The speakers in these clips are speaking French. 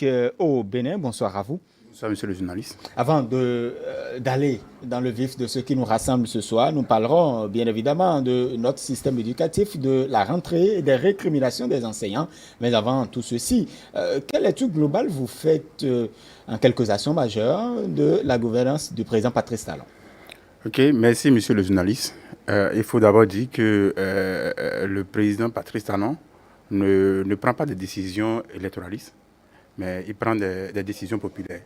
politique au Bénin. Bonsoir à vous. Bonsoir, monsieur le journaliste. Avant d'aller dans le vif de ce qui nous rassemble ce soir, nous parlerons bien évidemment de notre système éducatif, de la rentrée et des récriminations des enseignants. Mais avant tout ceci, quelle étude globale vous faites en quelques actions majeures de la gouvernance du président Patrice Talon? Ok, merci, monsieur le journaliste. Il faut d'abord dire que le président Patrice Talon ne prend pas de décisions électoralistes, mais il prend des décisions populaires.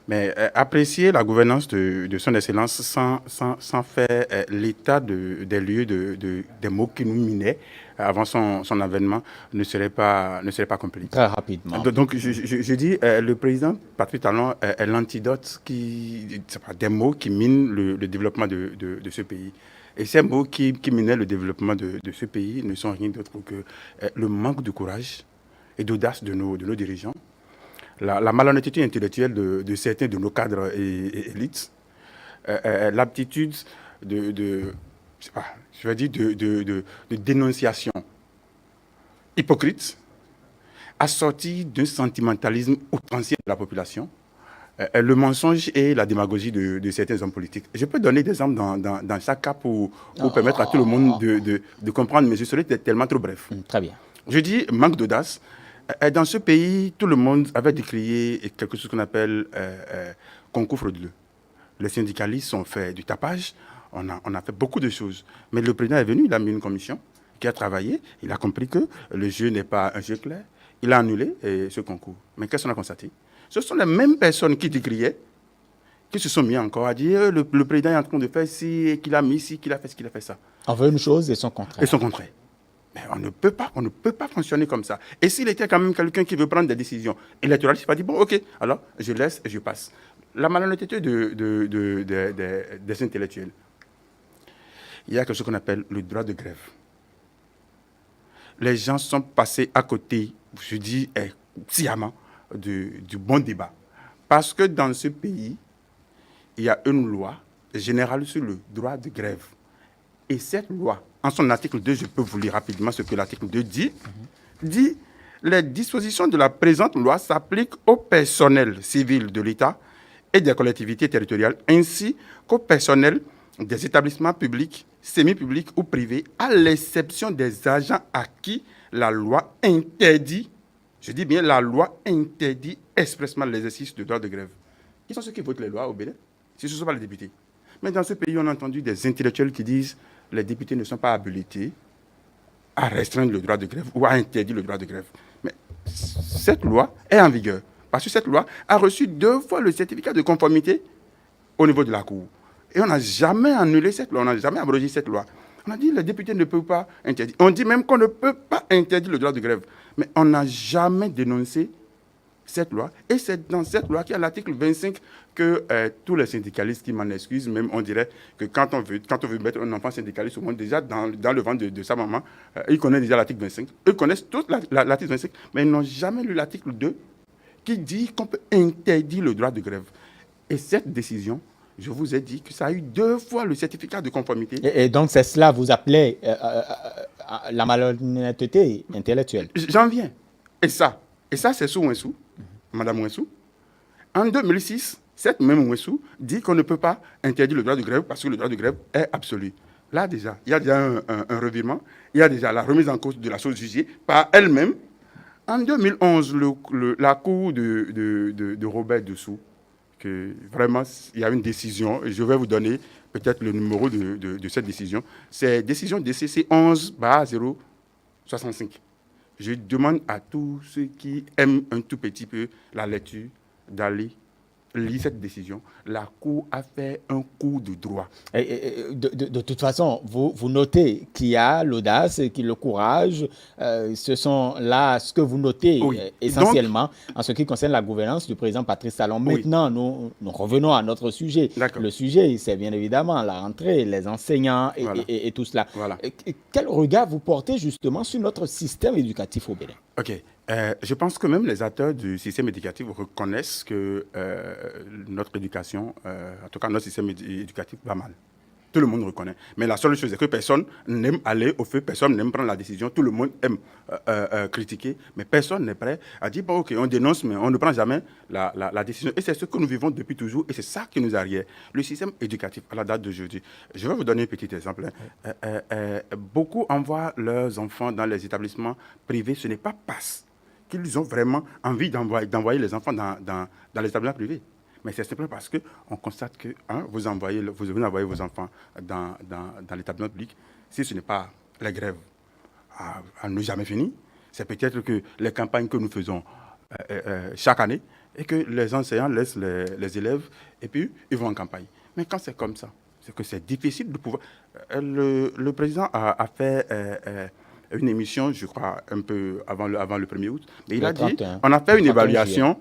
Mais apprécier la gouvernance de son Excellence sans faire l'état des lieux des mots qui nous minaient avant son avènement ne serait pas compliqué. Très rapidement. Donc, je dis, le président Patrice Talon est l'antidote des mots qui minent le développement de ce pays. Et ces mots qui minaient le développement de ce pays ne sont rien d'autre que le manque de courage et d'audace de nos dirigeants, la malhonnêteté intellectuelle de certains de nos cadres et élites, l'aptitude de dénonciation hypocrite, assortie d'un sentimentalisme outrancier de la population, le mensonge et la démagogie de certains hommes politiques. Je peux donner des exemples dans chaque cas pour permettre à tout le monde de comprendre, mais je serai tellement trop bref. Très bien. Je dis manque d'audace. Dans ce pays, tout le monde avait décrié quelque chose qu'on appelle concours frauduleux. Les syndicalistes ont fait du tapage, on a fait beaucoup de choses. Mais le président est venu, il a mis une commission qui a travaillé, il a compris que le jeu n'est pas un jeu clair, il a annulé ce concours. Mais qu'est-ce qu'on a constaté? Ce sont les mêmes personnes qui décriaient, qui se sont mis encore à dire le président est en train de faire ci, qu'il a mis ci, qu'il a fait ci, qu'il a fait ça. On veut une chose et son contraire. Et son contraire. Mais on ne peut pas fonctionner comme ça. Et s'il était quand même quelqu'un qui veut prendre des décisions électorales, il va dire, bon, ok, alors je laisse et je passe. La malhonnêteté des intellectuels. Il y a quelque chose qu'on appelle le droit de grève. Les gens sont passés à côté, je dis sciemment, du bon débat. Parce que dans ce pays, il y a une loi générale sur le droit de grève. Et cette loi, en son article 2, je peux vous lire rapidement ce que l'article 2 dit, dit les dispositions de la présente loi s'appliquent au personnel civil de l'État et des collectivités territoriales, ainsi qu'au personnel des établissements publics, semi-publics ou privés, à l'exception des agents à qui la loi interdit, je dis bien la loi interdit expressément l'exercice du droit de grève. Qui sont ceux qui votent les lois au Bénin? Ce ne sont pas les députés. Mais dans ce pays, on a entendu des intellectuels qui disent les députés ne sont pas habilités à restreindre le droit de grève ou à interdire le droit de grève. Mais cette loi est en vigueur. Parce que cette loi a reçu 2 fois le certificat de conformité au niveau de la Cour. Et on n'a jamais annulé cette loi, on n'a jamais abrogé cette loi. On a dit que les députés ne peuvent pas interdire. On dit même qu'on ne peut pas interdire le droit de grève. Mais on n'a jamais dénoncé cette loi. Et c'est dans cette loi qu'il y a l'article 25 que tous les syndicalistes qui m'en excusent, même on dirait que quand on veut mettre un enfant syndicaliste au monde, déjà dans le ventre de sa maman, ils connaissent déjà l'article 25. Ils connaissent tous l'article 25, mais ils n'ont jamais lu l'article 2 qui dit qu'on peut interdire le droit de grève. Et cette décision, je vous ai dit que ça a eu 2 fois le certificat de conformité. Et donc c'est cela vous appelez la malhonnêteté intellectuelle. J'en viens. Et ça c'est sous Ouensou, Madame Ouensou. En 2006, cette même Ouessou dit qu'on ne peut pas interdire le droit de grève parce que le droit de grève est absolu. Là, déjà, il y a déjà un revirement. Il y a déjà la remise en cause de la chose jugée par elle-même. En 2011, la cour de Robert Dessous, que vraiment, il y a une décision, et je vais vous donner peut-être le numéro de cette décision. C'est décision DCC 11/065. Je demande à tous ceux qui aiment un tout petit peu la lecture d'aller lire cette décision. La Cour a fait un coup de droit. De toute façon, vous notez qu'il y a l'audace et qu'il y a le courage. Ce sont là ce que vous notez essentiellement en ce qui concerne la gouvernance du président Patrice Talon. Maintenant, nous revenons à notre sujet. Le sujet, c'est bien évidemment la rentrée, les enseignants et tout cela. Voilà. Quel regard vous portez justement sur notre système éducatif au Bénin? Ok. Je pense que même les acteurs du système éducatif reconnaissent que notre éducation, en tout cas notre système éducatif, va mal. Tout le monde reconnaît. Mais la seule chose, c'est que personne n'aime aller au feu, personne n'aime prendre la décision. Tout le monde aime critiquer, mais personne n'est prêt à dire, bon, OK, on dénonce, mais on ne prend jamais la décision. Et c'est ce que nous vivons depuis toujours, et c'est ça qui nous arrière. Le système éducatif, à la date d'aujourd'hui. Je vais vous donner un petit exemple. Beaucoup envoient leurs enfants dans les établissements privés. Ce n'est pas parce qu'ils ont vraiment envie d'envoyer les enfants dans les établissements privés. Mais c'est simplement parce qu'on constate que vous envoyez vos enfants dans l'établissement public. Si ce n'est pas la grève à ne jamais finir, c'est peut-être que les campagnes que nous faisons chaque année et que les enseignants laissent les élèves et puis ils vont en campagne. Mais quand c'est comme ça, c'est que c'est difficile de pouvoir... Le président a fait une émission, je crois, un peu avant le 1er août. Mais il a dit, on a fait une évaluation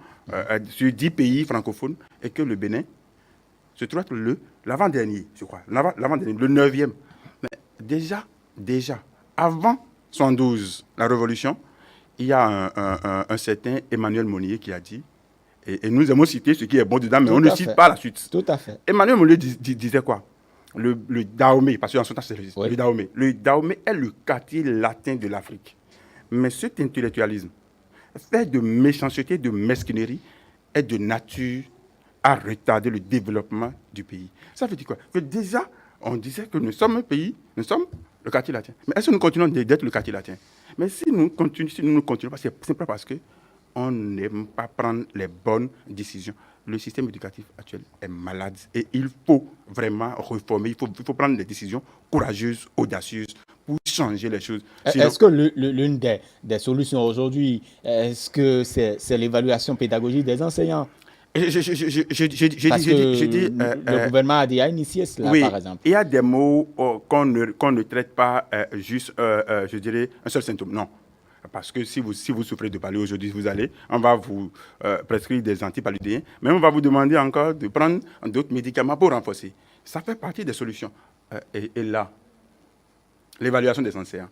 sur 10 pays francophones et que le Bénin se trouve être l'avant-dernier, je crois, l'avant-dernier, le 9e. Mais déjà, avant 112, la Révolution, il y a un certain Emmanuel Monnier qui a dit, et nous aimons citer ce qui est bon dedans, mais on ne cite pas la suite. Tout à fait. Emmanuel Monnier disait quoi? Le Dahomey, parce qu'en son temps, c'est le Dahomey. Le Dahomey est le quartier latin de l'Afrique. Mais cet intellectualisme, fait de méchanceté, de mesquinerie, est de nature à retarder le développement du pays. Ça veut dire quoi? Que déjà, on disait que nous sommes un pays, nous sommes le quartier latin. Mais est-ce que nous continuons d'être le quartier latin? Mais si nous ne continuons pas, c'est simplement parce qu'on n'aime pas prendre les bonnes décisions. Le système éducatif actuel est malade et il faut vraiment réformer, il faut prendre des décisions courageuses, audacieuses pour changer les choses. Sinon... Est-ce que l'une des solutions aujourd'hui, est-ce que c'est l'évaluation pédagogique des enseignants? J'ai dit... Le gouvernement a déjà initié cela, oui, par exemple. Il y a des mots qu'on ne traite pas juste, je dirais, un seul symptôme. Non. Parce que si vous souffrez de paludisme aujourd'hui, on va vous prescrire des antipaludéens, mais on va vous demander encore de prendre d'autres médicaments pour renforcer. Ça fait partie des solutions. Et là, l'évaluation des enseignants.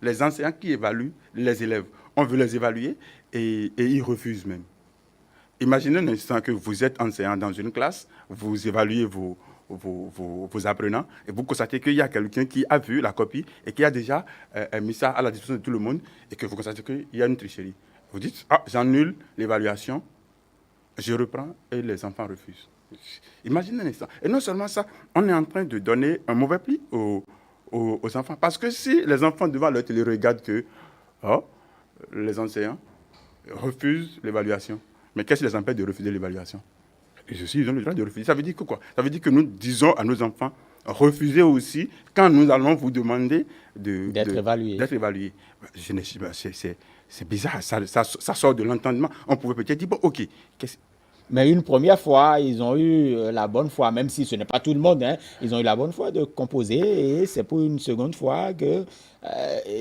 Les enseignants qui évaluent les élèves, on veut les évaluer et ils refusent même. Imaginez un instant que vous êtes enseignant dans une classe, vous évaluez vos apprenants et vous constatez qu'il y a quelqu'un qui a vu la copie et qui a déjà mis ça à la disposition de tout le monde et que vous constatez qu'il y a une tricherie. Vous dites, j'annule l'évaluation, je reprends et les enfants refusent. Imaginez un instant. Et non seulement ça, on est en train de donner un mauvais pli aux enfants. Parce que si les enfants devant leur télé regardent que les enseignants refusent l'évaluation, mais qu'est-ce qui les empêche de refuser l'évaluation? Ils ont le droit de refuser. Ça veut dire que quoi? Ça veut dire que nous disons à nos enfants, refusez aussi quand nous allons vous demander d'être évalués. C'est bizarre, ça sort de l'entendement. On pouvait peut-être dire, bon, OK. Mais une première fois, ils ont eu la bonne foi, même si ce n'est pas tout le monde, ils ont eu la bonne foi de composer et c'est pour une seconde fois que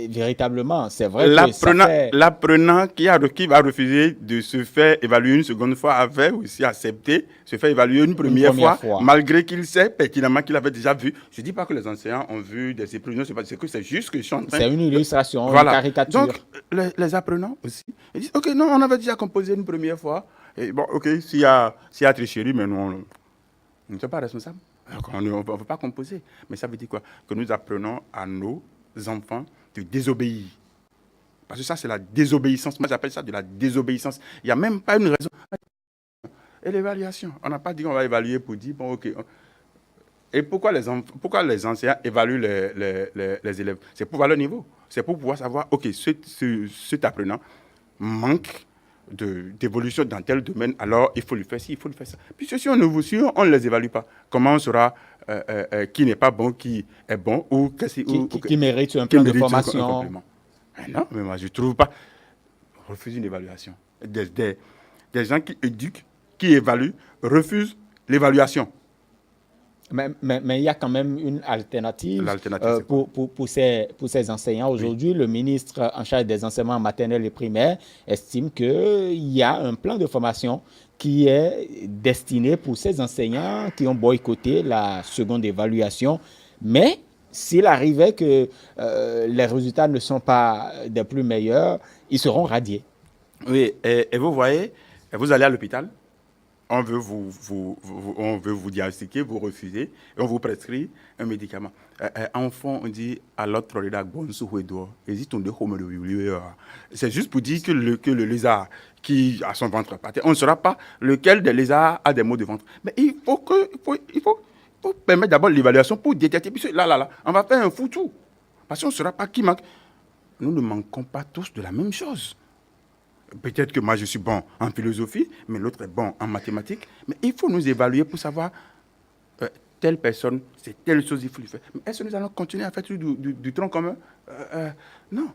véritablement, c'est vrai que l'apprenant qui va refuser de se faire évaluer une seconde fois avait aussi accepté se faire évaluer une première fois, malgré qu'il sait pertinemment qu'il avait déjà vu. Je ne dis pas que les enseignants ont vu des épreuves, c'est juste que je suis en train... C'est une illustration, une caricature. Donc, les apprenants aussi, ils disent, OK, non, on avait déjà composé une première fois. Et bon, OK, s'il y a tricherie, mais nous, on ne sommes pas responsables. On ne veut pas composer. Mais ça veut dire quoi? Que nous apprenons à nos enfants de désobéir. Parce que ça, c'est la désobéissance. Moi, j'appelle ça de la désobéissance. Il n'y a même pas une raison. Et l'évaluation. On n'a pas dit qu'on va évaluer pour dire, bon, OK. Et pourquoi les enseignants évaluent les élèves? C'est pour voir leur niveau. C'est pour pouvoir savoir, OK, cet apprenant manque d'évolution dans tel domaine, alors il faut lui faire ci, il faut lui faire ça. Puis si on ne les évalue pas, comment on saura qui n'est pas bon, qui est bon, ou qui mérite un plan de formation? Un complément. Non, mais moi je ne trouve pas. Refuse une évaluation. Des gens qui éduquent, qui évaluent, refusent l'évaluation. Mais il y a quand même une alternative pour ces enseignants. Aujourd'hui, le ministre en charge des enseignements maternels et primaires estime qu'il y a un plan de formation qui est destiné pour ces enseignants qui ont boycotté la seconde évaluation. Mais s'il arrivait que les résultats ne sont pas des plus meilleurs, ils seront radiés. Oui, et vous voyez, vous allez à l'hôpital, on veut on veut vous diagnostiquer, vous refusez, et on vous prescrit un médicament. En fond, on dit à l'autre, c'est juste pour dire que le lézard qui a son ventre pâté, on ne saura pas lequel des lézards a des maux de ventre. Mais il faut permettre d'abord l'évaluation pour détecter. Puis là, on va faire un foutu. Parce qu'on ne saura pas qui manque. Nous ne manquons pas tous de la même chose. Peut-être que moi, je suis bon en philosophie, mais l'autre est bon en mathématiques. Mais il faut nous évaluer pour savoir telle personne, c'est telle chose qu'il faut lui faire. Mais est-ce que nous allons continuer à faire du tronc commun? Non.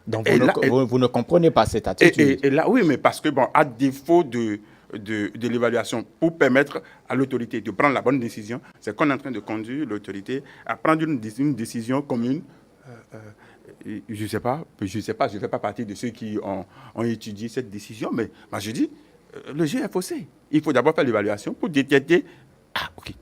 Donc, vous ne comprenez pas cette attitude. Et là, oui, mais parce que, bon, à défaut de l'évaluation pour permettre à l'autorité de prendre la bonne décision, c'est qu'on est en train de conduire l'autorité à prendre une décision commune. Je ne sais pas, je ne fais pas partie de ceux qui ont étudié cette décision, mais moi je dis, le jeu est faussé. Il faut d'abord faire l'évaluation pour détecter,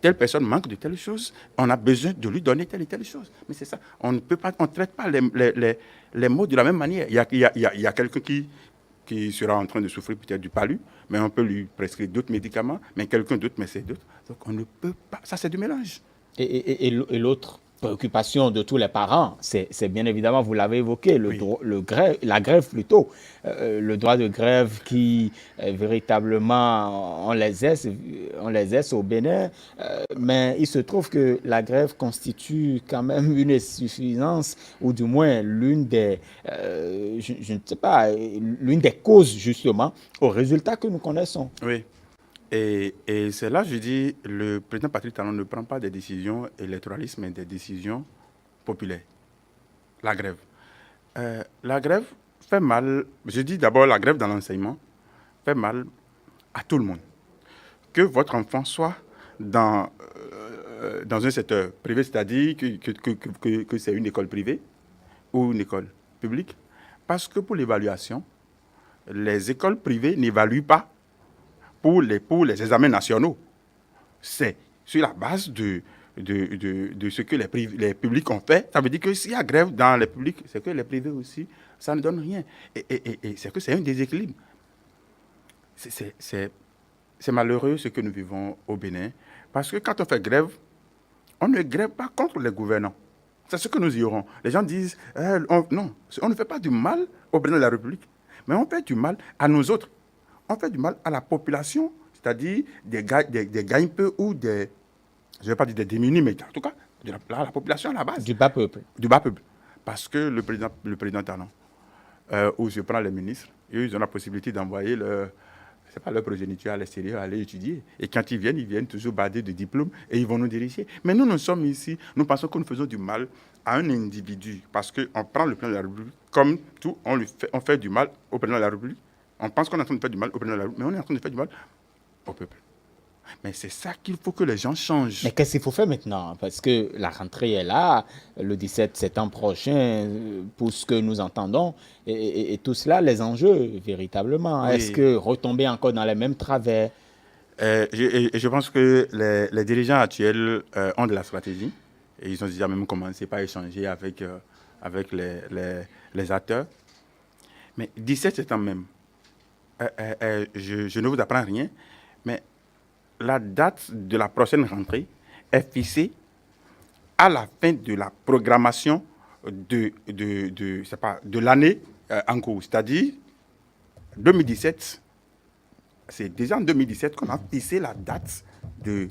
telle personne manque de telle chose, on a besoin de lui donner telle et telle chose. Mais c'est ça, on ne traite pas les mots de la même manière. Il y a quelqu'un qui sera en train de souffrir peut-être du palu, mais on peut lui prescrire d'autres médicaments, mais quelqu'un d'autre, mais c'est d'autres. Donc on ne peut pas, ça c'est du mélange. Et l'autre préoccupation de tous les parents, c'est bien évidemment, vous l'avez évoqué, la grève plutôt, le droit de grève qui véritablement, on les aise au Bénin, mais il se trouve que la grève constitue quand même une insuffisance, ou du moins l'une des, je ne sais pas, l'une des causes justement aux résultats que nous connaissons. Oui. Et c'est là, je dis, le président Patrice Talon ne prend pas des décisions électoralistes, mais des décisions populaires. La grève. La grève fait mal, je dis d'abord la grève dans l'enseignement, fait mal à tout le monde. Que votre enfant soit dans un secteur privé, c'est-à-dire que c'est une école privée ou une école publique, parce que pour l'évaluation, les écoles privées n'évaluent pas pour les examens nationaux. C'est sur la base de ce que les publics ont fait. Ça veut dire que s'il y a grève dans les publics, c'est que les privés aussi, ça ne donne rien. Et c'est que c'est un déséquilibre. C'est malheureux ce que nous vivons au Bénin, parce que quand on fait grève, on ne grève pas contre les gouvernants. C'est ce que nous y aurons. Les gens disent, non, on ne fait pas du mal au président de la République, mais on fait du mal à nous autres. On fait du mal à la population, c'est-à-dire des gagne-peu ou je ne vais pas dire des démunis, mais en tout cas, la population à la base. Du bas peuple. Du bas peuple. Parce que le président Talon, où je prends les ministres, ils ont la possibilité d'envoyer leur progéniture à l'extérieur, aller étudier. Et quand ils viennent toujours badés de diplômes et ils vont nous diriger. Mais nous sommes ici, nous pensons que nous faisons du mal à un individu, parce qu'on prend le président de la République comme tout, on fait du mal au président de la République. On pense qu'on est en train de faire du mal au président de la République, mais on est en train de faire du mal au peuple. Mais c'est ça qu'il faut que les gens changent. Mais qu'est-ce qu'il faut faire maintenant? Parce que la rentrée est là, le 17 septembre prochain, pour ce que nous entendons, et tout cela, les enjeux, véritablement. Oui. Est-ce que retomber encore dans les mêmes travers? Je pense que les dirigeants actuels ont de la stratégie. Et ils ont déjà même commencé par échanger avec les acteurs. Mais 17 septembre même, je ne vous apprends rien, mais la date de la prochaine rentrée est fixée à la fin de la programmation de l'année en cours. C'est-à-dire 2017, c'est déjà en 2017 qu'on a fixé la date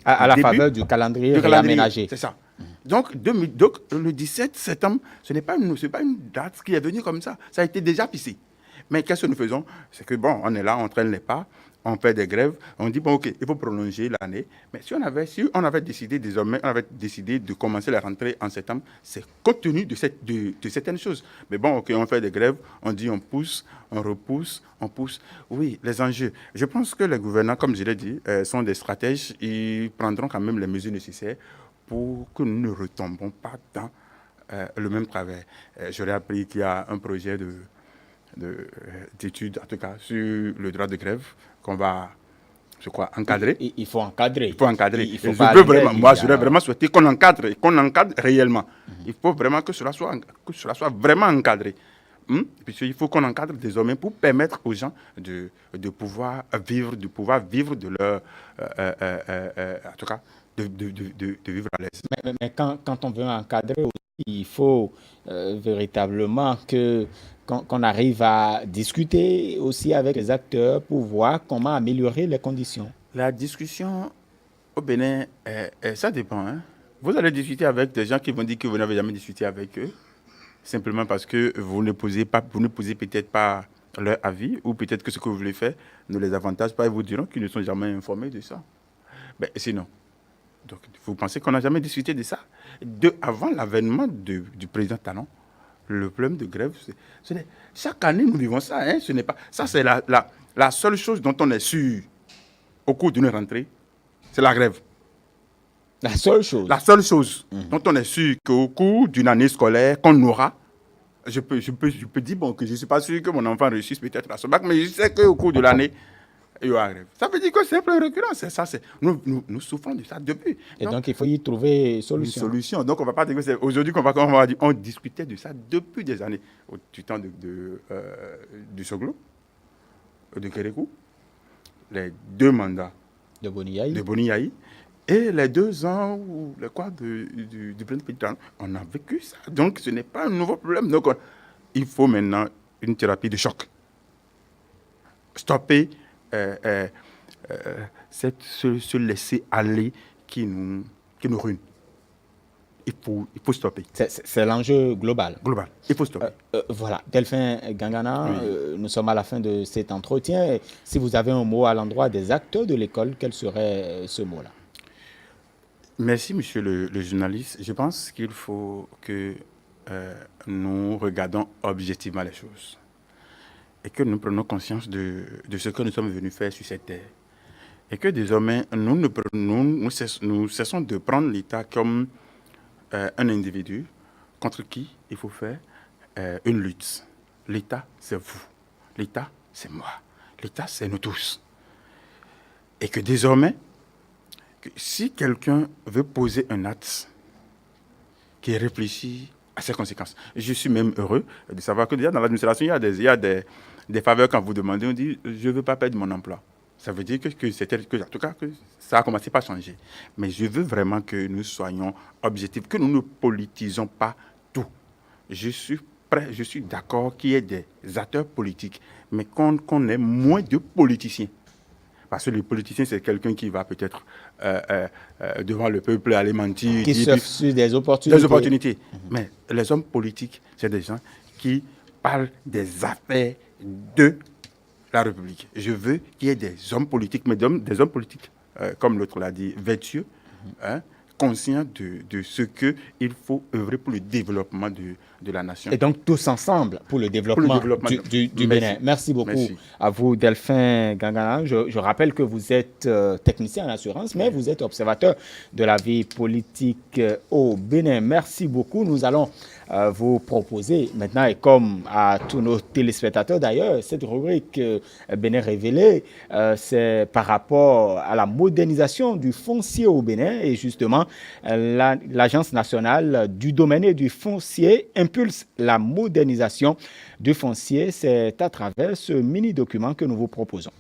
à la faveur du calendrier réaménagé. C'est ça. Donc, le 17 septembre, ce n'est pas une date qui est venue comme ça. Ça a été déjà fixé. Mais qu'est-ce que nous faisons? C'est que, bon, on est là, on traîne les pas, on fait des grèves, on dit, bon, OK, il faut prolonger l'année. Mais si on avait décidé désormais, on avait décidé de commencer la rentrée en septembre, c'est compte tenu de certaines choses. Mais bon, OK, on fait des grèves, on dit, on pousse, on repousse, on pousse. Oui, les enjeux. Je pense que les gouvernants, comme je l'ai dit, sont des stratèges. Ils prendront quand même les mesures nécessaires pour que nous ne retombons pas dans le même travers. J'aurais appris qu'il y a un projet d'études, en tout cas, sur le droit de grève qu'on va, je crois, encadrer. Il faut encadrer. Il faut encadrer. J'aurais vraiment souhaité qu'on encadre réellement. Il faut vraiment que cela soit vraiment encadré. Puisqu'il faut qu'on encadre désormais pour permettre aux gens de pouvoir vivre, de leur, en tout cas, de vivre à l'aise. Mais quand on veut encadrer aussi, il faut véritablement qu'on arrive à discuter aussi avec les acteurs pour voir comment améliorer les conditions. La discussion au Bénin, ça dépend. Hein. Vous allez discuter avec des gens qui vont dire que vous n'avez jamais discuté avec eux, simplement parce que vous ne posez peut-être pas leur avis, ou peut-être que ce que vous voulez faire ne les avantage pas, et vous diront qu'ils ne sont jamais informés de ça. Ben, sinon, donc, vous pensez qu'on n'a jamais discuté de ça? Avant l'avènement du président Talon, le problème de grève, chaque année nous vivons ça. Hein, ce n'est pas, ça, c'est la seule chose dont on est sûr au cours d'une rentrée, c'est la grève. La seule chose. La seule chose dont on est sûr qu'au cours d'une année scolaire qu'on aura, je peux dire bon, que je ne suis pas sûr que mon enfant réussisse peut-être à ce bac, mais je sais qu'au cours de l'année, il y aura grève. Ça veut dire que c'est un peu récurrent. Nous souffrons de ça depuis. Et donc, il faut y trouver une solution. Une solution. Donc, on ne va pas dire que c'est aujourd'hui qu'on va dire. On discutait de ça depuis des années. Du temps du Soglo, de Kérékou, les 2 mandats de Boni Yayi, et les 2 ans ou les quoi du président Pétain. On a vécu ça. Donc, ce n'est pas un nouveau problème. Donc, il faut maintenant une thérapie de choc. Stopper se laisser aller qui nous ruine. Il faut stopper. C'est l'enjeu global. Global. Il faut stopper. Voilà. Delphin Gangana, Oui. Nous sommes à la fin de cet entretien. Et si vous avez un mot à l'endroit des acteurs de l'école, quel serait ce mot-là? Merci, monsieur le journaliste. Je pense qu'il faut que nous regardons objectivement les choses et que nous prenions conscience de ce que nous sommes venus faire sur cette terre. Et que désormais, nous cessons de prendre l'État comme un individu contre qui il faut faire une lutte. L'État, c'est vous. L'État, c'est moi. L'État, c'est nous tous. Et que désormais, si quelqu'un veut poser un acte qui réfléchit à ses conséquences, je suis même heureux de savoir que déjà dans l'administration, il y a des faveurs quand vous demandez, on dit je ne veux pas perdre mon emploi. Ça veut dire en tout cas, que ça a commencé par changer. Mais je veux vraiment que nous soyons objectifs, que nous ne politisons pas tout. Je suis prêt, je suis d'accord qu'il y ait des acteurs politiques, mais qu'on ait moins de politiciens. Parce que le politicien, c'est quelqu'un qui va peut-être devant le peuple aller mentir. Qui surfe sur des opportunités. Des opportunités. Mais les hommes politiques, c'est des gens qui parlent des affaires de la République. Je veux qu'il y ait des hommes politiques, mais des hommes politiques, comme l'autre l'a dit, vertueux, conscients de ce qu'il faut œuvrer pour le développement de la nation. Et donc tous ensemble pour le développement, du Bénin. Merci beaucoup à vous, Delphin Gangana. Je rappelle que vous êtes technicien en assurance, mais vous êtes observateur de la vie politique au Bénin. Merci beaucoup. Nous allons vous proposer maintenant, et comme à tous nos téléspectateurs d'ailleurs, cette rubrique Bénin révélé, c'est par rapport à la modernisation du foncier au Bénin, et justement l'Agence nationale du domaine et du foncier impulse la modernisation du foncier. C'est à travers ce mini-document que nous vous proposons.